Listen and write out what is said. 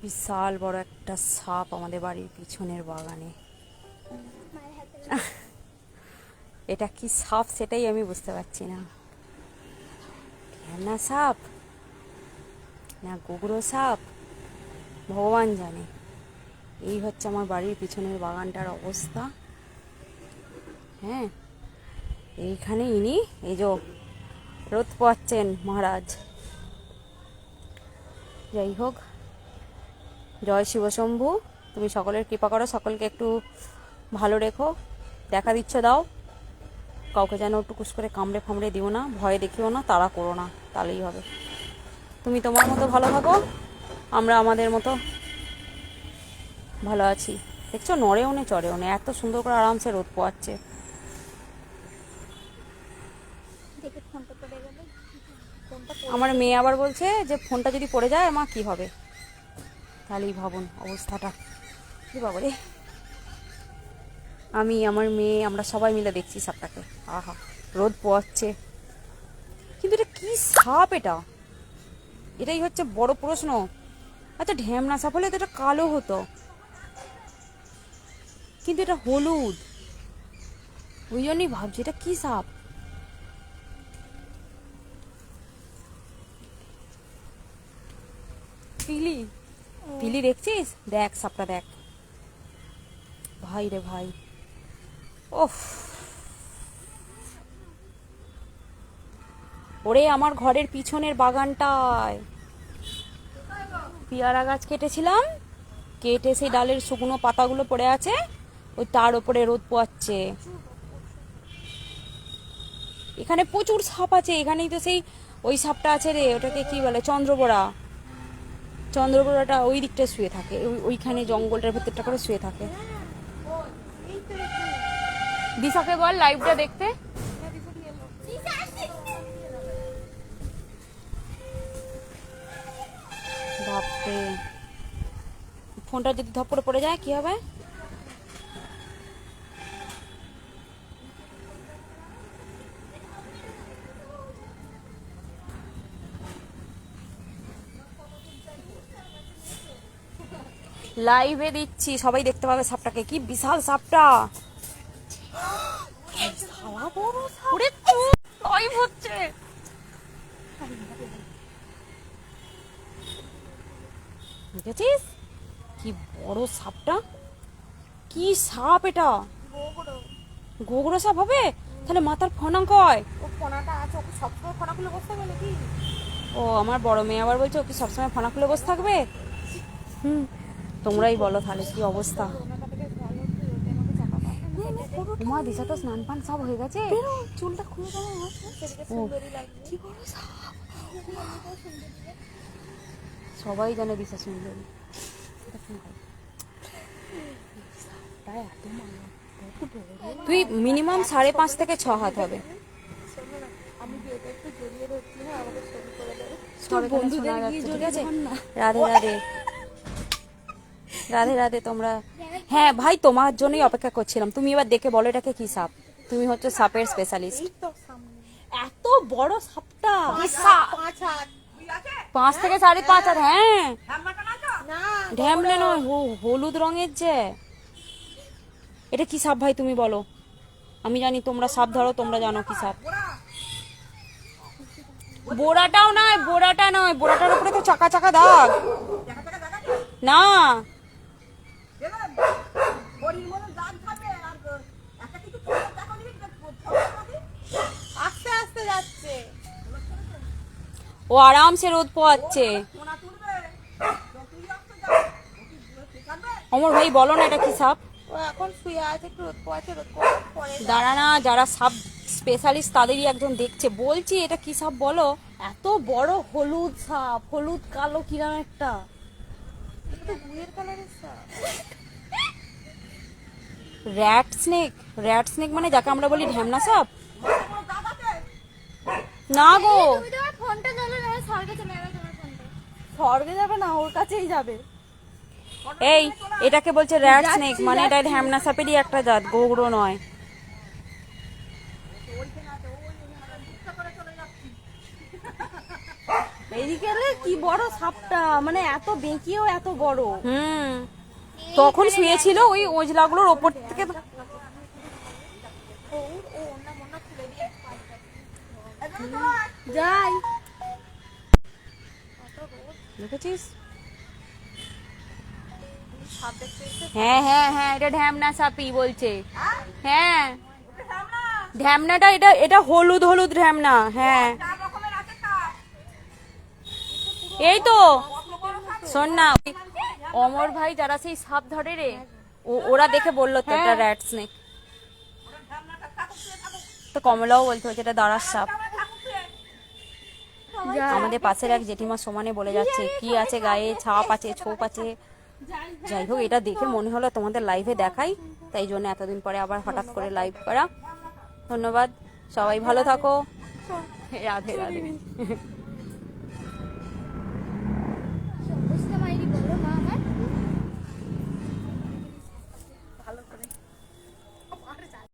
বিশাল বড় একটা সাপ আমাদের বাড়ির পিছনের বাগানে। এটা কি সাপ সেটাই আমি বুঝতে পারছি না। ঢ্যামনা সাপ না গোগরো সাপ ভগবান জানে। এই হচ্ছে আমার বাড়ির পিছনের বাগানটার অবস্থা। হ্যাঁ, এইখানে ইনি এই যে রোদ পোয়াচ্ছেন মহারাজ। যাই হোক, জয় শিবশম্ভু, তুমি সকলের কৃপা করো, সকলকে একটু ভালো রেখো, দেখা দিচ্ছ দাও, কাউকে যেন টুকুস করে কামড়ে ফামড়ে দিও না, ভয় দেখিও না, তাড়া করো না, তাহলেই হবে। তুমি তোমার মতো ভালো থাকো, আমরা আমাদের মতো ভালো আছি। দেখছো, নড়েও নে চড়েও নে, এত সুন্দর করে আরামসে রোদ পোয়াচ্ছে। আমার মেয়ে আবার বলছে যে ফোনটা যদি পড়ে যায় মা কি হবে, তাহলেই ভাবুন অবস্থাটা কি বাবারে। আমি, আমার মেয়ে, আমরা সবাই মিলে দেখছি সাপটাকে। আহা, রোদ পোয়াচ্ছে, কিন্তু এটা কি সাপ? এটাই হচ্ছে বড় প্রশ্ন। আচ্ছা, ঢ্যামনা সাপ হলে তো এটা কালো হতো, কিন্তু এটা হলুদ। ওই জন্যই ভাবছি এটা কি সাপ। পিলি, পিলি দেখছিস? দেখ সাপটা দেখ, ভাই রে ভাই। ওফ, ওরে আমার ঘরের পিছনের বাগানটায় পেয়ারা গাছ কেটেছিলাম, কেটে সেই ডালের শুকনো পাতাগুলো পড়ে আছে, ওই তার উপরে রোদ পোয়াচ্ছে। এখানে প্রচুর সাপ আছে, এখানেই তো সেই ওই সাপটা আছে রে, ওটাকে কি বলে, চন্দ্রবোড়া। চন্দ্রবোড়াটা ওই দিকটা শুয়ে থাকে, ওইখানে জঙ্গলটার ভেতরটা করে শুয়ে থাকে। দিশাকে বল লাইভটা দেখতে। বাপরে, ফোনটা যদি ধপড়ে পড়ে যায় কি হবে? লাইভে দিচ্ছি, সবাই দেখতে পাবে সাপটাকে, কি বিশাল সাপটা। লাইভ হচ্ছে, দেখেছিস কি বড় সাপটা? কি সাপ এটা? গোগরো সাপ হবে? তাহলে মাথার ফনা কয়? ও, আমার বড় মেয়ে আবার বলছে ও কি সবসময় ফনা খুলে বসে থাকবে? তোমরাই বলো তাহলে কি অবস্থা। মা, দিশা তো স্নান পান সব হয়ে গেছে, চুলটা খুলে গেল। সবাই জানে দিশা সুন্দরী। তুই মিনিমাম 5.5 থেকে 6 হাত হবে। ঠিক আছে, রাধে রাধে, রাধে রাধে তোমরা। হ্যাঁ ভাই, তোমার জন্যই অপেক্ষা করছিলাম। তুমি এবার দেখে বলো এটাকে কি সাপ। তুমি হচ্ছে সাপের স্পেশালিস্ট। এত বড় সাপটা 5 থেকে 5.5 হাত। হ্যাঁ, ঢ্যামলে নয়, হলুদ রঙের যে। এটা কি সাপ ভাই তুমি বলো। আমি জানি তোমরা সাপ ধরো, তোমরা জানো কি সাপ। বোড়াটাও নয়, বোড়াটা নয়, বোড়াটার উপরে তো চাকা চাকা দাগ না। আস্তে আস্তে যাচ্ছে, ও আরামসে রোদ পোয়াচ্ছে। অমর ভাই বলো না এটা কি সাপ। ও এখন শুয়ে আছে, একটু রোদ পোয়াচ্ছে, রোদ পোয়ানোর পরে দাঁড়া না, যারা সাপ স্পেশালিস্ট তাদেরই একজন দেখছে, বলছি এটা কি সাপ বলো। এত বড় হলুদ সাপ, হলুদ কালো কিরম একটা, এটা তো গুয়ের কালারের সাপ। র্যাট স্নেক, র্যাট স্নেক মানে যাকে আমরা বলি ঢ্যামনা সাপ। না গো, তুমি তোমার ফোনটা ধরো, না স্বর্গে চলে যাবে তোমার ফোনটা। স্বর্গে যাবে না, ওর কাছেই যাবে। এই এটাকে বলছে র্যাট স্নেক, মানে এটা ঢ্যামনা সাপেরই একটা জাত, গোগরো নয়। এইদিকে এলে কি বড় সাপটা, মানে এত বেঁকিয়েও এত বড়। তখন শুয়েছিল ওই ওজলাগুলোর ওপর থেকে। যাই দেখেছিস? হ্যাঁ হ্যাঁ হ্যাঁ, এটা ঢ্যামনা সাপি বলছে। হ্যাঁ ঢ্যামনাটা, এটা এটা হলুদ হলুদ ঢ্যামনা। হ্যাঁ এই তো, শোন না, ওই অমর ভাই যারা সেই সাপ ধরে রে, ওরা দেখে বললো তো এটা র্যাট স্নেক। তো কমলাও বলতে হচ্ছে এটা দাঁড়ার সাপ। আমাদের পাশের এক জেঠিমা সমানে বলে যাচ্ছে কি আছে গায়ে, ছাপ আছে, ছোপ আছে। যাই হোক, এটা দেখে মনে হলো তোমাদের লাইভে দেখাই, তাই জন্য এতদিন পরে আবার হঠাৎ করে লাইভ করা। ধন্যবাদ, সবাই ভালো থাকো, রাধে রাধে।